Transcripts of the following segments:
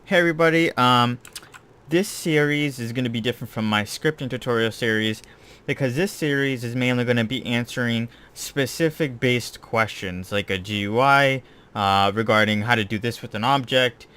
Hey everybody, this series is going to be different from my scripting tutorial series because this series is mainly going to be answering specific based questions like a GUI regarding how to do this with an object,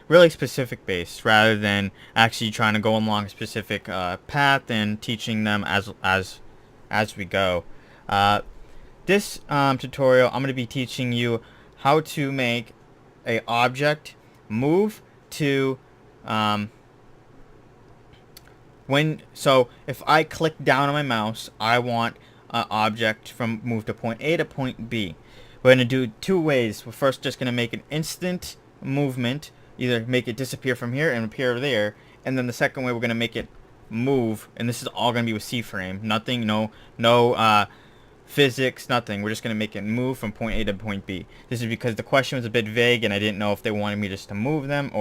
really specific based rather than actually trying to go along a specific path and teaching them as we go. This tutorial I'm going to be teaching you how to make a object move to so if I click down on my mouse, I want an object from move to point A to point B. We're going to do two ways. We're first just going to make an instant movement, either make it disappear from here and appear there, and then the second way we're going to make it move, and this is all going to be with C-frame. Nothing, no physics, nothing. We're just going to make it move from point A to point B. This is because the question was a bit vague and I didn't know if they wanted me just to move them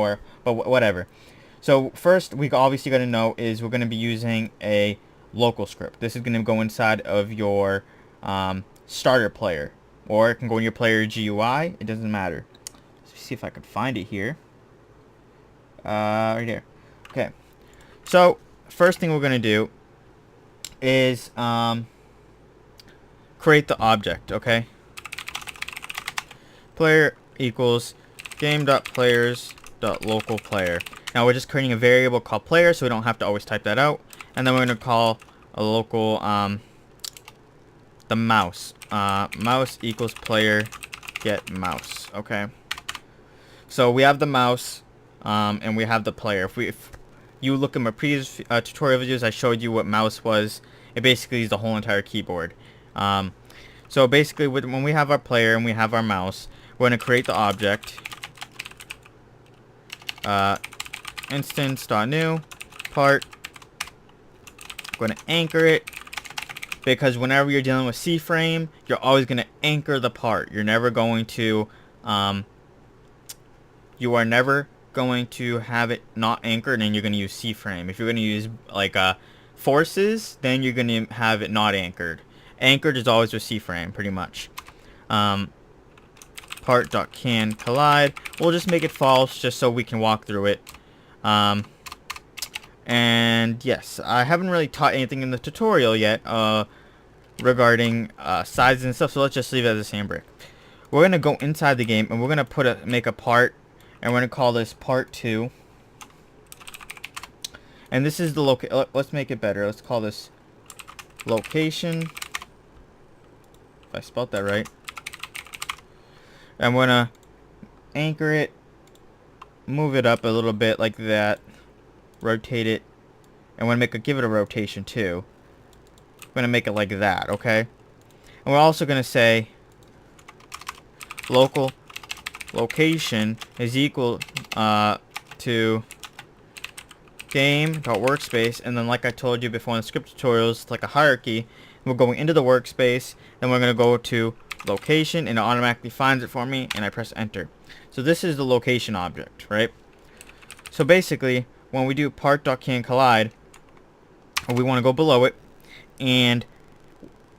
but whatever. So first we obviously got to know is we're going to be using a local script. This is going to go inside of your starter player, or it can go in your player GUI. It doesn't matter. Let's see if I could find it here. Right here. Okay. So first thing we're going to do is create the object, okay? Player equals game.players.local player. Now we're just creating a variable called player, so we don't have to always type that out. And then we're going to call a local the mouse. Mouse equals player get mouse, okay? So we have the mouse and we have the player. If you look at my previous tutorial videos, I showed you what mouse was. It basically is the whole entire keyboard. So basically when we have our player and we have our mouse, we're going to create the object instance.new part. We're going to anchor it because whenever you're dealing with C-frame, you're always going to anchor the part. You're never going to you are never going to have it not anchored and you're going to use C-frame. If you're going to use like forces, then you're going to have it not anchored. Anchored is always with C-frame, pretty much. Part.can collide. We'll just make it false just so we can walk through it. And yes, I haven't really taught anything in the tutorial yet regarding sizes and stuff, so let's just leave it as a same brick. We're going to go inside the game and we're going to make a part, and we're going to call this part 2. And this is the let's make it better. Let's call this location. If I spelled that right. I'm gonna anchor it, move it up a little bit like that, rotate it, and I'm gonna give it a rotation too. I'm gonna make it like that, okay? And we're also gonna say local location is equal to game.workspace, and then like I told you before in the script tutorials, it's like a hierarchy. We're going into the workspace, then we're going to go to location, and it automatically finds it for me, and I press enter. So this is the location object, right? So basically, when we do part.can collide, we want to go below it, and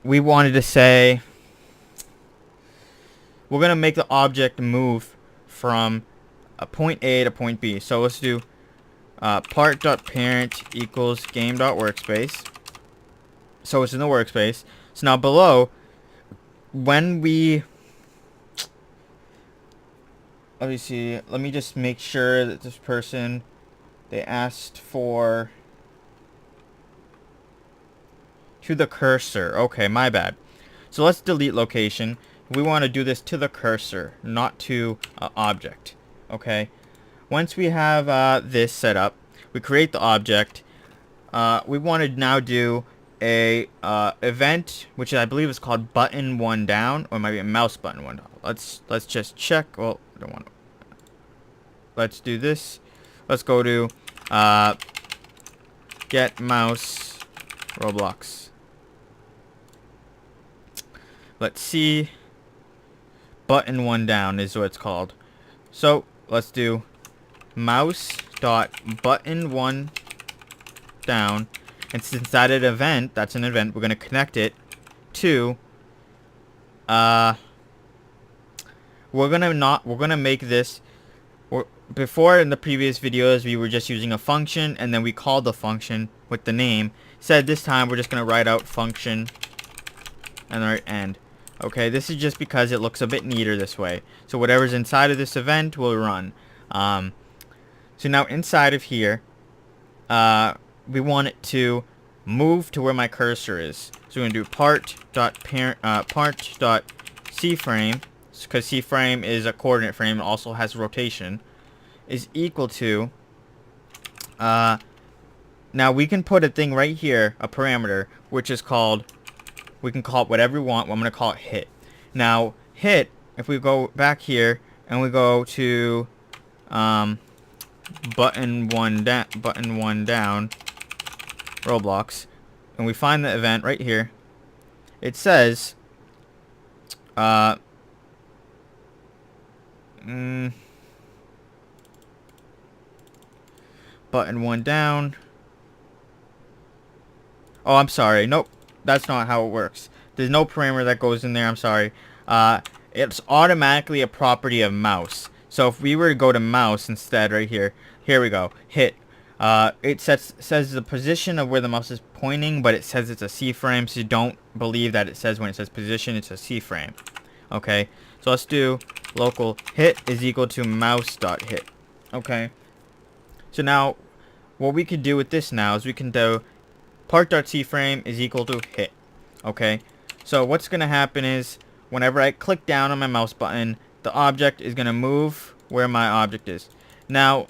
we wanted to say we're going to make the object move from a point A to point B. So let's do part.parent equals game.workspace. So it's in the workspace. So now below, when we let me just make sure that this person, they asked for to the cursor. Okay, my bad. So let's delete location. We want to do this to the cursor, not to object. Okay. Once we have this set up, we create the object. We want to now do a event, which I believe is called button 1 down, or it might be a mouse button 1 down. Let's just check. Well, I don't want to. Let's do this. Let's go to get mouse Roblox. Let's see. Button 1 down is what it's called. So let's do mouse dot button 1 down. And since that is an event, we're going to connect it to we're gonna make this before in the previous videos we were just using a function and then we called the function with the name. Said this time we're just going to write out function and the right end. Okay, this is just because it looks a bit neater this way. So whatever's inside of this event will run. So now inside of here, we want it to move to where my cursor is. So we're going to do part.cFrame, because cFrame is a coordinate frame and also has rotation, is equal to, now we can put a thing right here, a parameter, which is called, we can call it whatever we want. I'm going to call it hit. Now, hit, if we go back here and we go to button one down, Roblox, and we find the event right here, it says, button one down. Oh, I'm sorry. Nope. That's not how it works. There's no parameter that goes in there. I'm sorry. It's automatically a property of mouse. So if we were to go to mouse instead right here, here we go. Hit. It says the position of where the mouse is pointing, but it says it's a C-frame, so you don't believe that it says when it says position, it's a C-frame. Okay. So let's do local hit is equal to mouse.hit. Okay. So now what we could do with this now is we can do part.cFrame is equal to hit. Okay, so what's going to happen is whenever I click down on my mouse button, the object is going to move where my object is. Now,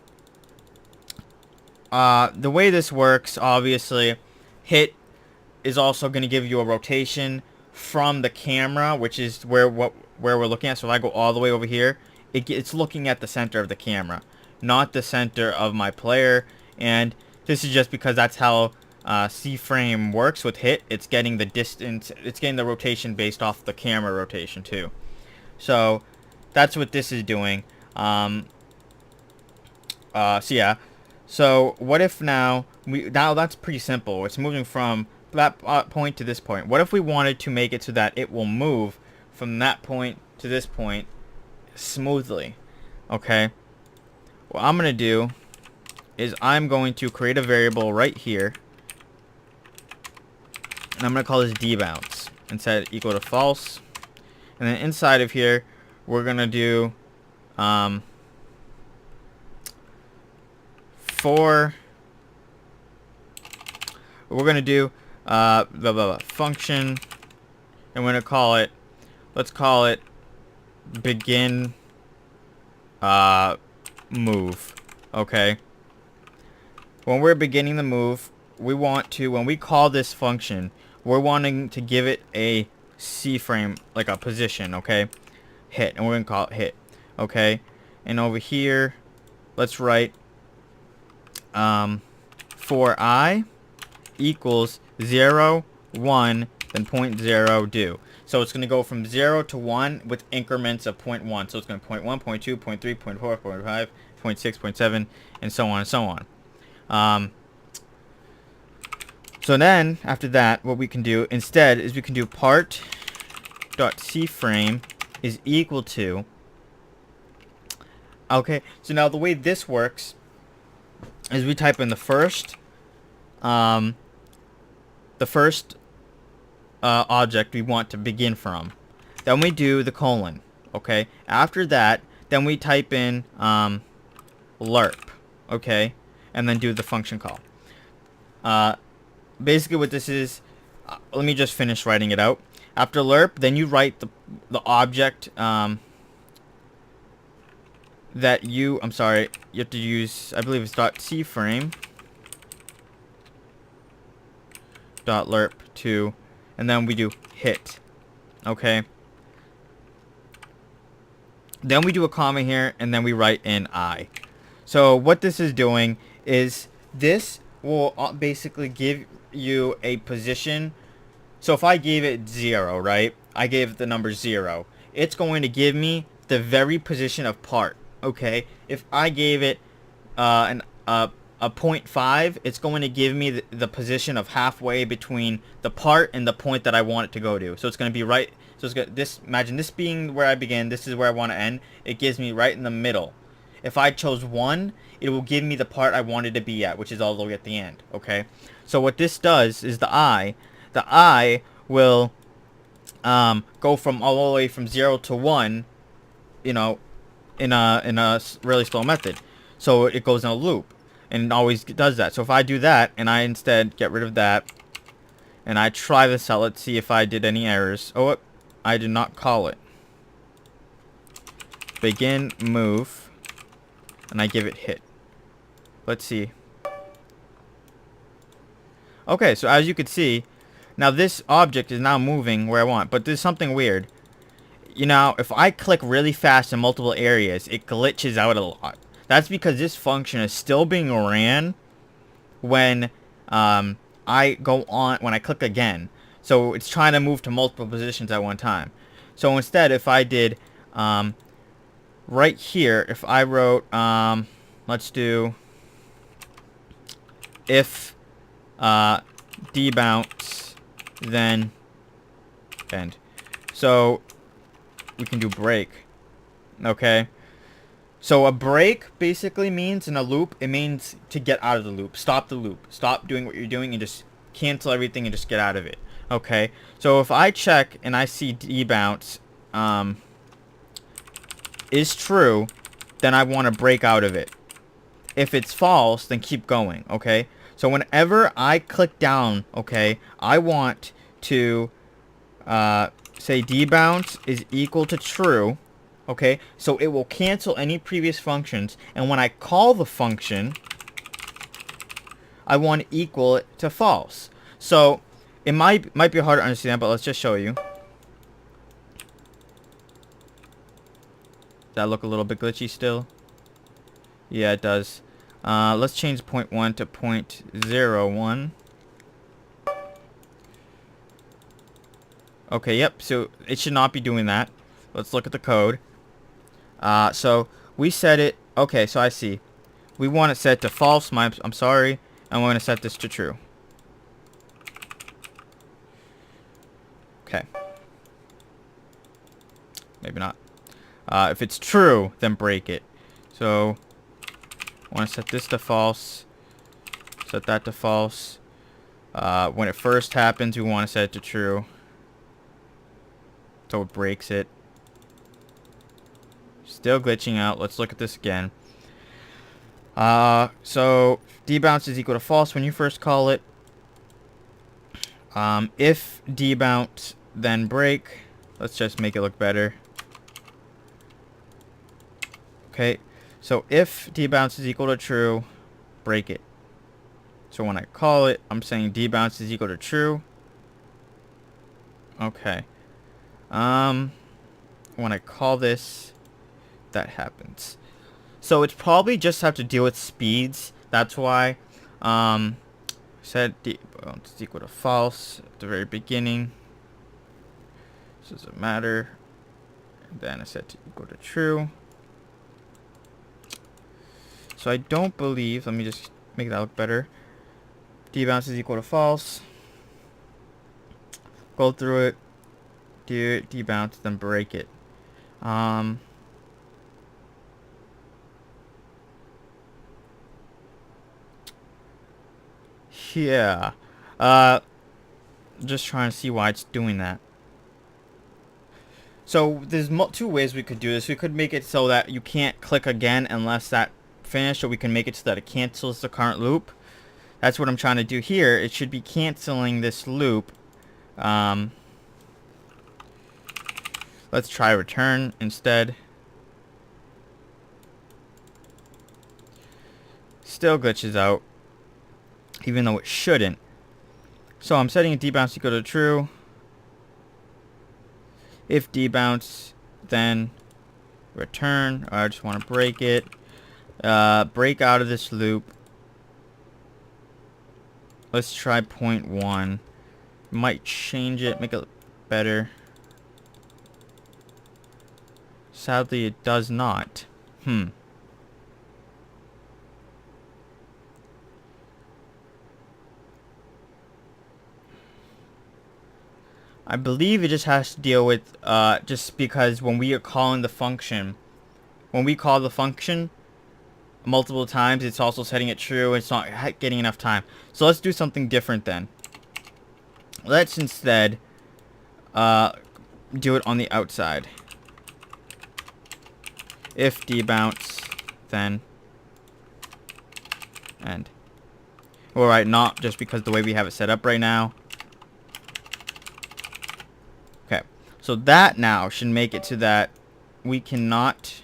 the way this works, obviously, hit is also going to give you a rotation from the camera, which is where we're looking at. So if I go all the way over here, it's looking at the center of the camera, not the center of my player. And this is just because that's how C-frame works with hit. It's getting the distance, it's getting the rotation based off the camera rotation too. So that's what this is doing. So yeah. So what if now that's pretty simple. It's moving from that point to this point. What if we wanted to make it so that it will move from that point to this point smoothly? Okay. What I'm gonna do is I'm going to create a variable right here, and I'm going to call this dbounce and set it equal to false. And then inside of here, we're going to do function, and we're going to call it, let's call it begin move. Okay. When we're beginning the move, we want to, when we call this function, we're wanting to give it a C-frame, like a position, okay? Hit, and we're going to call it hit, okay? And over here, let's write for I equals 0, 1, then 0.0 do. So it's going to go from 0 to 1 with increments of 0.1. So it's going to 0.1, 0.2, 0.3, 0.4, 0.5, 0.6, 0.7, and so on and so on. So then, after that, what we can do instead is we can do part.cFrame is equal to, okay, so now the way this works is we type in the first object we want to begin from. Then we do the colon, okay? After that, then we type in lerp, okay? And then do the function call. Basically what this is, let me just finish writing it out. After lerp, then you write the object that you have to use, I believe it's .cFrame .lerp2, and then we do hit, okay? Then we do a comma here, and then we write in I. So what this is doing is this will basically give you a position. So if I gave it 0, right? I gave the number 0. It's going to give me the very position of part, okay? If I gave it a 0.5, it's going to give me the position of halfway between the part and the point that I want it to go to. So it's going to be right. So it's imagine this being where I begin. This is where I want to end. It gives me right in the middle. If I chose 1, it will give me the part I wanted to be at, which is all the way at the end, okay? So what this does is the I will go from all the way from 0 to 1, you know, in a really slow method. So it goes in a loop, and it always does that. So if I do that, and I instead get rid of that, and I try this out, let's see if I did any errors. Oh, I did not call it. Begin move, and I give it hit. Let's see. Okay, so as you can see, now this object is now moving where I want, but there's something weird. You know, if I click really fast in multiple areas, it glitches out a lot. That's because this function is still being ran when I go on, when I click again. So it's trying to move to multiple positions at one time. So instead, if I did right here, if I wrote, let's do if debounce, then end. So we can do break. Okay. So a break basically means in a loop, it means to get out of the loop. Stop the loop. Stop doing what you're doing and just cancel everything and just get out of it. Okay. So if I check and I see debounce is true, then I want to break out of it. If it's false, then keep going. Okay. So whenever I click down, okay, I want to say debounce is equal to true. Okay, so it will cancel any previous functions, and when I call the function, I want to equal it to false. So it might be hard to understand, but let's just show you. Does that look a little bit glitchy still? Yeah, it does. Let's change 0.1 to 0.01. Okay, yep, so it should not be doing that. Let's look at the code. So we set it, okay, so I see. We want it set to false, I'm sorry, and we're going to set this to true. Okay. Maybe not. If it's true, then break it. So, I want to set this to false, set that to false. When it first happens, we want to set it to true. So it breaks it. Still glitching out. Let's look at this again. So debounce is equal to false when you first call it. If debounce, then break. Let's just make it look better. Okay. So if debounce is equal to true, break it. So when I call it, I'm saying debounce is equal to true. Okay. When I call this, that happens. So it's probably just have to deal with speeds. That's why set debounce is equal to false at the very beginning. This doesn't matter. And then I set to equal to true. So I don't believe, let me just make that look better. Debounce is equal to false. Go through it. Do it, debounce, then break it. Yeah. Just trying to see why it's doing that. So there's two ways we could do this. We could make it so that you can't click again unless that finished, or we can make it so that it cancels the current loop. That's what I'm trying to do here. It should be canceling this loop. Let's try return instead. Still glitches out, even though it shouldn't. So I'm setting a debounce equal to true. If debounce, then return. I just want to break it. Break out of this loop. Let's try 0.1. Might change it, make it better. Sadly, it does not. I believe it just has to deal with, just because when we are calling the function, when we call the function, multiple times, it's also setting it true. It's not getting enough time. So let's do something different then. Let's instead do it on the outside. If debounce, then end. Alright, not just because the way we have it set up right now. Okay, so that now should make it so that we cannot,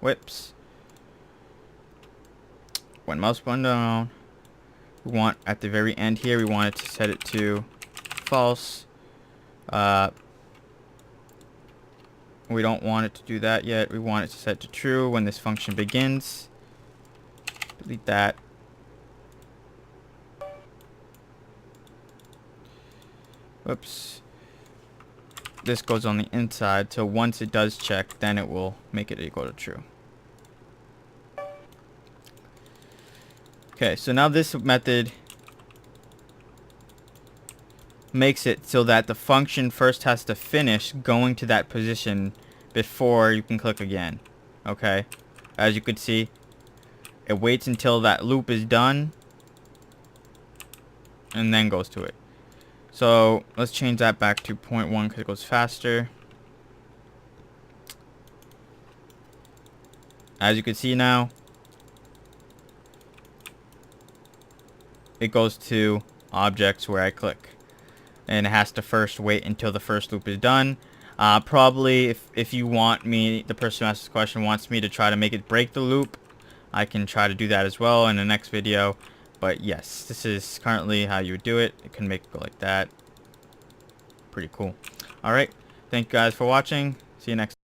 whoops, when mouse button down, we want at the very end here, we want it to set it to false. We don't want it to do that yet. We want it to set to true when this function begins. Delete that. Whoops. This goes on the inside, so once it does check, then it will make it equal to true. Okay, so now this method makes it so that the function first has to finish going to that position before you can click again. Okay, as you could see, it waits until that loop is done and then goes to it. So let's change that back to 0.1 because it goes faster. As you can see now, it goes to objects where I click, and it has to first wait until the first loop is done. Probably if you want me, the person who asked this question wants me to try to make it break the loop, I can try to do that as well in the next video. But yes, this is currently how you would do it. It can make it go like that. Pretty cool. Alright, thank you guys for watching. See you next time.